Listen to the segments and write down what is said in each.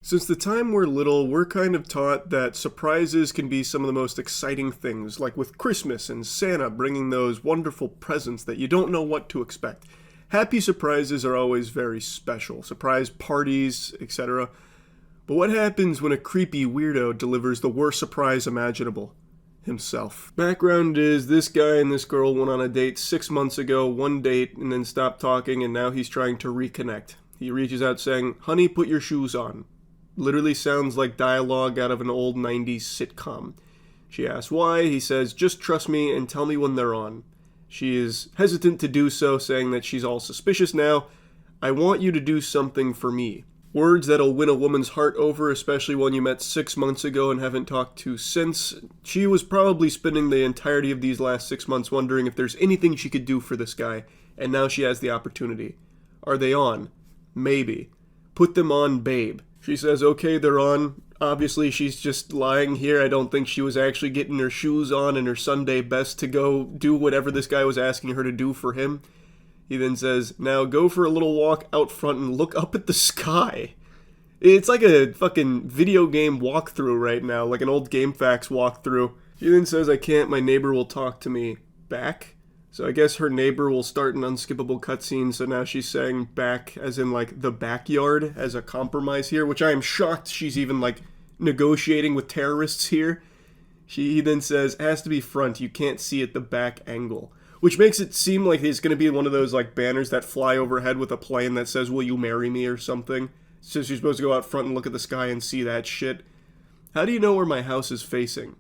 Since the time we're little, we're kind of taught that surprises can be some of the most exciting things, like with Christmas and Santa bringing those wonderful presents that you don't know what to expect. Happy surprises are always very special, surprise parties, etc. But what happens when a creepy weirdo delivers the worst surprise imaginable? Himself. Background is this guy and this girl went on a date 6 months ago, one date, and then stopped talking, and now he's trying to reconnect. He reaches out saying, "Honey, put your shoes on." Literally sounds like dialogue out of an old 90s sitcom. She asks why. He says, "Just trust me and tell me when they're on." She is hesitant to do so, saying that she's all suspicious now. "I want you to do something for me." Words that'll win a woman's heart over, especially one you met 6 months ago and haven't talked to since. She was probably spending the entirety of these last 6 months wondering if there's anything she could do for this guy, and now she has the opportunity. Are they on? Maybe. Put them on, babe. She says, okay, they're on. Obviously, she's just lying here. I don't think she was actually getting her shoes on and her Sunday best to go do whatever this guy was asking her to do for him. He then says, "Now go for a little walk out front and look up at the sky." It's like a fucking video game walkthrough right now, like an old GameFAQs walkthrough. She then says, "I can't, my neighbor will talk to me back." So I guess her neighbor will start an unskippable cutscene, so now she's saying back as in like the backyard as a compromise here, which I am shocked she's even like negotiating with terrorists here. He then says, "Has to be front, you can't see at the back angle." Which makes it seem like it's going to be one of those like banners that fly overhead with a plane that says, "Will you marry me?" or something. So she's supposed to go out front and look at the sky and see that shit. "How do you know where my house is facing?"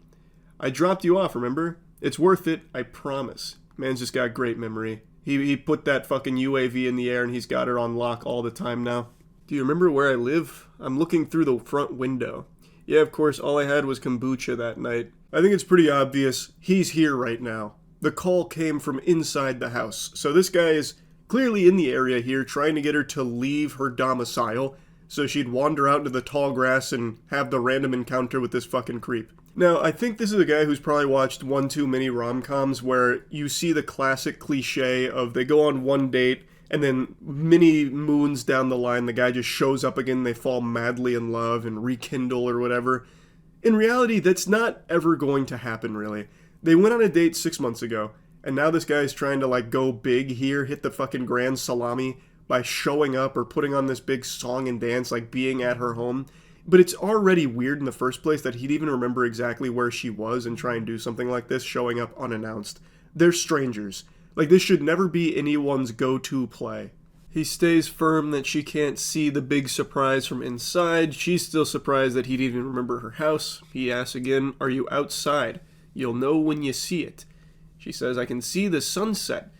"I dropped you off, remember? It's worth it, I promise." Man's just got great memory. He put that fucking UAV in the air and he's got her on lock all the time now. "Do you remember where I live? I'm looking through the front window." "Yeah, of course, all I had was kombucha that night." I think it's pretty obvious he's here right now. The call came from inside the house. So this guy is clearly in the area here trying to get her to leave her domicile so she'd wander out into the tall grass and have the random encounter with this fucking creep. Now, I think this is a guy who's probably watched one too many rom-coms where you see the classic cliche of they go on one date and then many moons down the line the guy just shows up again, they fall madly in love and rekindle or whatever. In reality, that's not ever going to happen, really. They went on a date 6 months ago, and now this guy's trying to like go big here, hit the fucking grand salami by showing up or putting on this big song and dance, like being at her home. But it's already weird in the first place that he'd even remember exactly where she was and try and do something like this, showing up unannounced. They're strangers. Like, this should never be anyone's go-to play. He stays firm that she can't see the big surprise from inside. She's still surprised that he'd even remember her house. He asks again, "Are you outside? You'll know when you see it." She says, "I can see the sunset."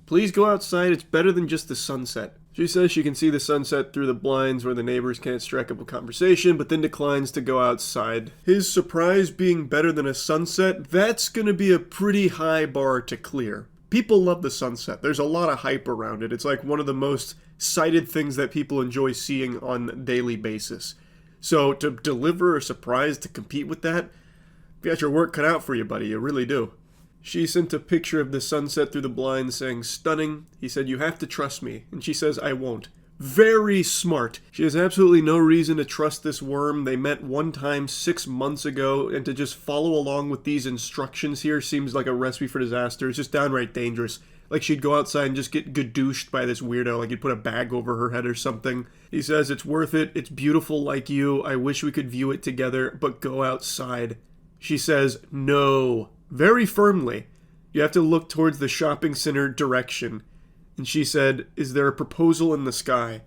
"Please go outside, it's better than just the sunset." She says she can see the sunset through the blinds where the neighbors can't strike up a conversation, but then declines to go outside. His surprise being better than a sunset, that's gonna be a pretty high bar to clear. People love the sunset. There's a lot of hype around it. It's like one of the most cited things that people enjoy seeing on a daily basis. So to deliver a surprise to compete with that, you got your work cut out for you, buddy. You really do. She sent a picture of the sunset through the blinds saying, "Stunning." He said, "You have to trust me." And she says, "I won't." Very smart. She has absolutely no reason to trust this worm. They met one time 6 months ago, and to just follow along with these instructions here seems like a recipe for disaster. It's just downright dangerous. Like she'd go outside and just get gadooshed by this weirdo, like he'd put a bag over her head or something. He says, "It's worth it. It's beautiful like you. I wish we could view it together, but go outside." She says, "No," very firmly. "You have to look towards the shopping center direction." And she said, "Is there a proposal in the sky?"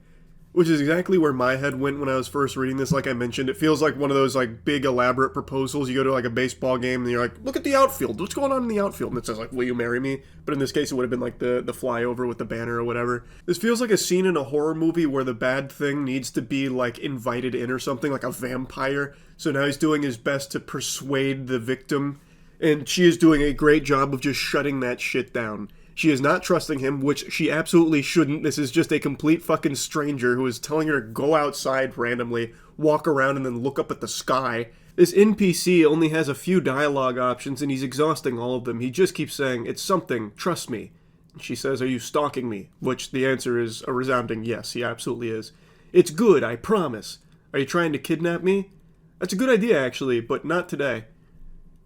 Which is exactly where my head went when I was first reading this, like I mentioned. It feels like one of those like big elaborate proposals. You go to like a baseball game and you're like, "Look at the outfield. What's going on in the outfield?" And it says like, "Will you marry me?" But in this case, it would have been like the flyover with the banner or whatever. This feels like a scene in a horror movie where the bad thing needs to be like invited in or something, like a vampire. So now he's doing his best to persuade the victim. And she is doing a great job of just shutting that shit down. She is not trusting him, which she absolutely shouldn't. This is just a complete fucking stranger who is telling her to go outside randomly, walk around, and then look up at the sky. This NPC only has a few dialogue options, and he's exhausting all of them. He just keeps saying, "It's something, trust me." She says, "Are you stalking me?" Which the answer is a resounding yes, he absolutely is. "It's good, I promise." Are you trying to kidnap me? That's a good idea, actually, but not today.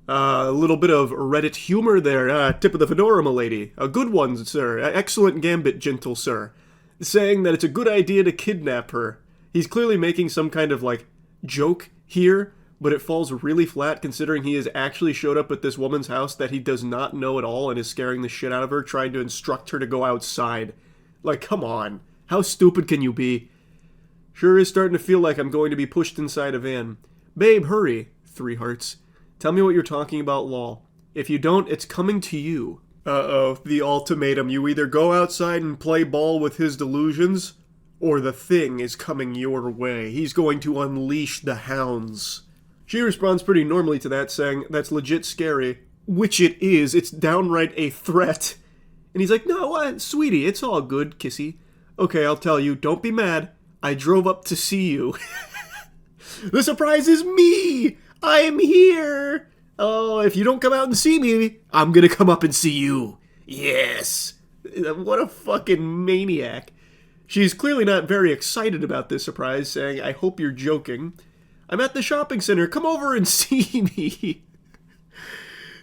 A little bit of Reddit humor there. Tip of the fedora, milady. A good one, sir. Excellent gambit, gentle sir. Saying that it's a good idea to kidnap her. He's clearly making some kind of, joke here, but it falls really flat considering he has actually showed up at this woman's house that he does not know at all and is scaring the shit out of her, trying to instruct her to go outside. Come on. How stupid can you be? Sure is starting to feel like I'm going to be pushed inside a van. Babe, hurry. 3 hearts. Tell me what you're talking about, lol. If you don't, it's coming to you. Uh-oh, the ultimatum. You either go outside and play ball with his delusions, or the thing is coming your way. He's going to unleash the hounds. She responds pretty normally to that, saying, that's legit scary. Which it is. It's downright a threat. And he's like, no, what? Sweetie, it's all good, kissy. Okay, I'll tell you, don't be mad. I drove up to see you. The surprise is me! I'm here! Oh, if you don't come out and see me, I'm gonna come up and see you. Yes! What a fucking maniac. She's clearly not very excited about this surprise, saying, I hope you're joking. I'm at the shopping center. Come over and see me.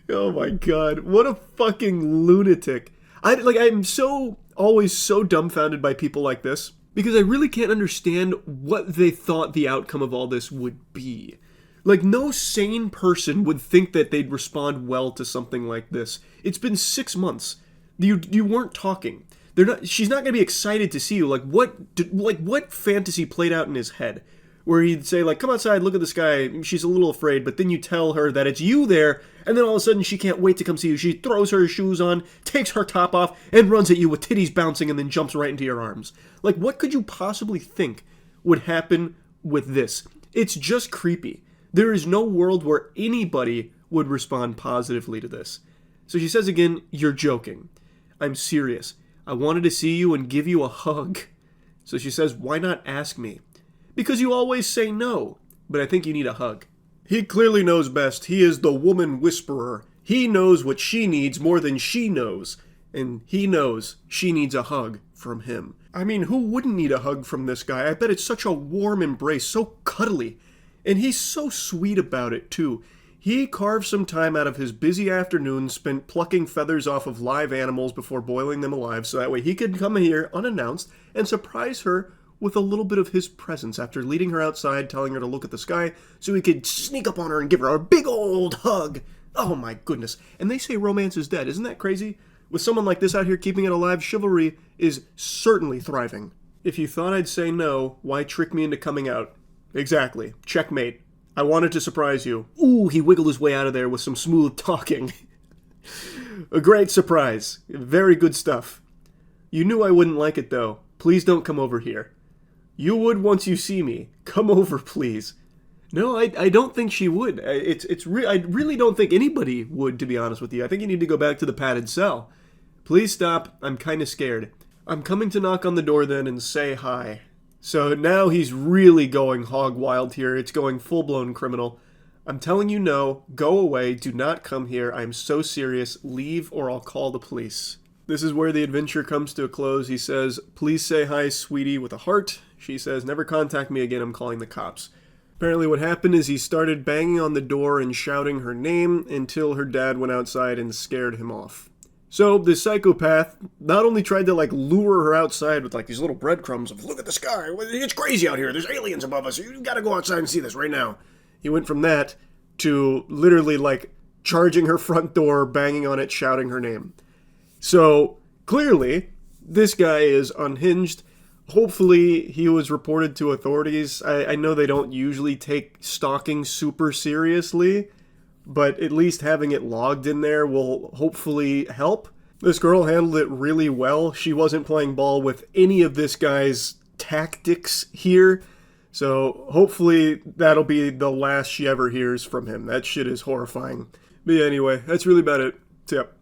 Oh my god. What a fucking lunatic. I'm always so dumbfounded by people like this, because I really can't understand what they thought the outcome of all this would be. No sane person would think that they'd respond well to something like this. It's been 6 months. You weren't talking. She's not going to be excited to see you. What fantasy played out in his head? Where he'd say, come outside, look at the sky. She's a little afraid, but then you tell her that it's you there, and then all of a sudden she can't wait to come see you. She throws her shoes on, takes her top off, and runs at you with titties bouncing, and then jumps right into your arms. What could you possibly think would happen with this? It's just creepy. There is no world where anybody would respond positively to this. So she says again, you're joking. I'm serious. I wanted to see you and give you a hug. So she says, why not ask me? Because you always say no, but I think you need a hug. He clearly knows best. He is the woman whisperer. He knows what she needs more than she knows. And he knows she needs a hug from him. I mean, who wouldn't need a hug from this guy? I bet it's such a warm embrace, so cuddly. And he's so sweet about it, too. He carved some time out of his busy afternoon spent plucking feathers off of live animals before boiling them alive, so that way he could come here unannounced and surprise her with a little bit of his presence after leading her outside, telling her to look at the sky, so he could sneak up on her and give her a big old hug. Oh my goodness. And they say romance is dead. Isn't that crazy? With someone like this out here keeping it alive, chivalry is certainly thriving. If you thought I'd say no, why trick me into coming out? Exactly. Checkmate. I wanted to surprise you. Ooh, he wiggled his way out of there with some smooth talking. A great surprise. Very good stuff. You knew I wouldn't like it, though. Please don't come over here. You would once you see me. Come over, please. No, I don't think she would. I really don't think anybody would, to be honest with you. I think you need to go back to the padded cell. Please stop. I'm kind of scared. I'm coming to knock on the door then and say hi. So now he's really going hog wild here. It's going full-blown criminal. I'm telling you no. Go away. Do not come here. I'm so serious. Leave or I'll call the police. This is where the adventure comes to a close. He says, please say hi, sweetie, with a heart. She says, never contact me again. I'm calling the cops. Apparently what happened is he started banging on the door and shouting her name until her dad went outside and scared him off. So the psychopath not only tried to lure her outside with these little breadcrumbs of look at the sky, it's crazy out here, there's aliens above us, you gotta go outside and see this right now. He went from that to literally charging her front door, banging on it, shouting her name. So clearly this guy is unhinged. Hopefully he was reported to authorities. I know they don't usually take stalking super seriously, but at least having it logged in there will hopefully help. This girl handled it really well. She wasn't playing ball with any of this guy's tactics here, so hopefully that'll be the last she ever hears from him. That shit is horrifying. But yeah, anyway, that's really about it. Tip.